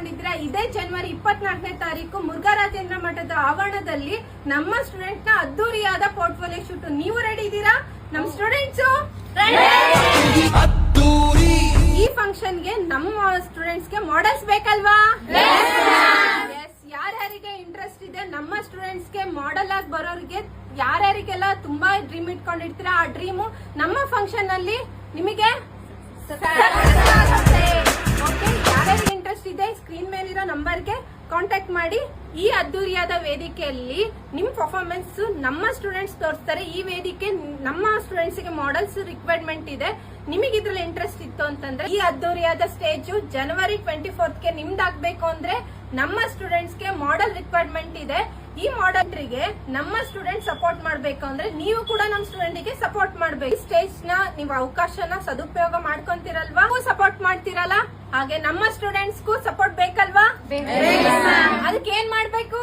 ಅನ್ಕೊಂಡಿದ್ರೆ ಇದೇ ಜನವರಿ 24ನೇ ತಾರೀಕು ಮುರುಘರಾಜೇಂದ್ರ ಮಠದ ಆವರಣದಲ್ಲಿ ನಮ್ಮ ಸ್ಟೂಡೆಂಟ್ ನ ಅದ್ದೂರಿಯಾದ ಪೋರ್ಟ್ಫೋಲಿಯೋ ಶೂಟ್. ನೀವು ರೆಡಿ ಇದ್ದೀರಾ? ನಮ್ಮ ಸ್ಟೂಡೆಂಟ್ಸ್ ಈ ಫಂಕ್ಷನ್ ಗೆ ನಮ್ಮ ಸ್ಟೂಡೆಂಟ್ಸ್ ಗೆ ಮಾಡೆಲ್ಸ್ ಬೇಕಲ್ವಾ? ಯಾರ್ಯಾರಿಗೆ ಇಂಟ್ರೆಸ್ಟ್ ಇದೆ ನಮ್ಮ ಸ್ಟೂಡೆಂಟ್ಸ್ ಗೆ ಮಾಡೆಲ್ ಆಗಿ ಬರೋರಿಗೆ, ಯಾರ್ಯಾರಿಗೆಲ್ಲ ತುಂಬಾ ಡ್ರೀಮ್ ಇಟ್ಕೊಂಡಿರ್ತೀರಾ ಆ ಡ್ರೀಮು ನಮ್ಮ ಫಂಕ್ಷನ್ ಅಲ್ಲಿ ನಿಮಗೆ ಯಾರ್ಯಾರಿಗೆ ಇಂಟ್ರೆಸ್ಟ್ ಇದೆ ಸ್ಕ್ರೀನ್ ಮೇಲಿರೋ ನಂಬರ್ಗೆ ಕಾಂಟ್ಯಾಕ್ಟ್ ಮಾಡಿ. ಈ ಅದ್ದೂರಿಯಾದ ವೇದಿಕೆಯಲ್ಲಿ ನಿಮ್ ಪರ್ಫಾರ್ಮೆನ್ಸ್ ನಮ್ಮ ಸ್ಟೂಡೆಂಟ್ಸ್ ತೋರಿಸ್ತಾರೆ. ಈ ವೇದಿಕೆ ನಮ್ಮ ಸ್ಟೂಡೆಂಟ್ಸ್ ಗೆ ಮಾಡೆಲ್ಸ್ ರಿಕ್ವೈರ್ಮೆಂಟ್ ಇದೆ. ನಿಮಗೆ ಇದ್ರಲ್ಲಿ ಇಂಟ್ರೆಸ್ಟ್ ಇತ್ತು ಅಂತಂದ್ರೆ ಈ ಅದ್ದೂರಿಯಾದ ಸ್ಟೇಜ್ ಜನವರಿ 24th ಗೆ ನಿಮ್ದಾಗ್ಬೇಕು ಅಂದ್ರೆ ನಮ್ಮ ಸ್ಟೂಡೆಂಟ್ಸ್ ಗೆ ಮಾಡೆಲ್ ರಿಕ್ವೈರ್ಮೆಂಟ್ ಇದೆ. ಈ ಮಾಡೆಲ್ರಿಗೆ ನಮ್ಮ ಸ್ಟೂಡೆಂಟ್ ಸಪೋರ್ಟ್ ಮಾಡ್ಬೇಕು ಅಂದ್ರೆ ನೀವು ಕೂಡ ನಮ್ಮ ಸ್ಟೂಡೆಂಟ್ ಗೆ ಸಪೋರ್ಟ್ ಮಾಡ್ಬೇಕು. ಸ್ಟೇಜ್ ನ ನೀವು ಅವಕಾಶನ ಸದುಪಯೋಗ ಮಾಡ್ಕೊಂತೀರಲ್ವಾ, ಸಪೋರ್ಟ್ ಮಾಡ್ತೀರಲ್ಲ, ಹಾಗೆ ನಮ್ಮ ಸ್ಟೂಡೆಂಟ್ಸ್ಗೂ ಸಪೋರ್ಟ್ ಬೇಕಲ್ವಾ? ಅದಕ್ಕೆ ಏನ್ ಮಾಡ್ಬೇಕು?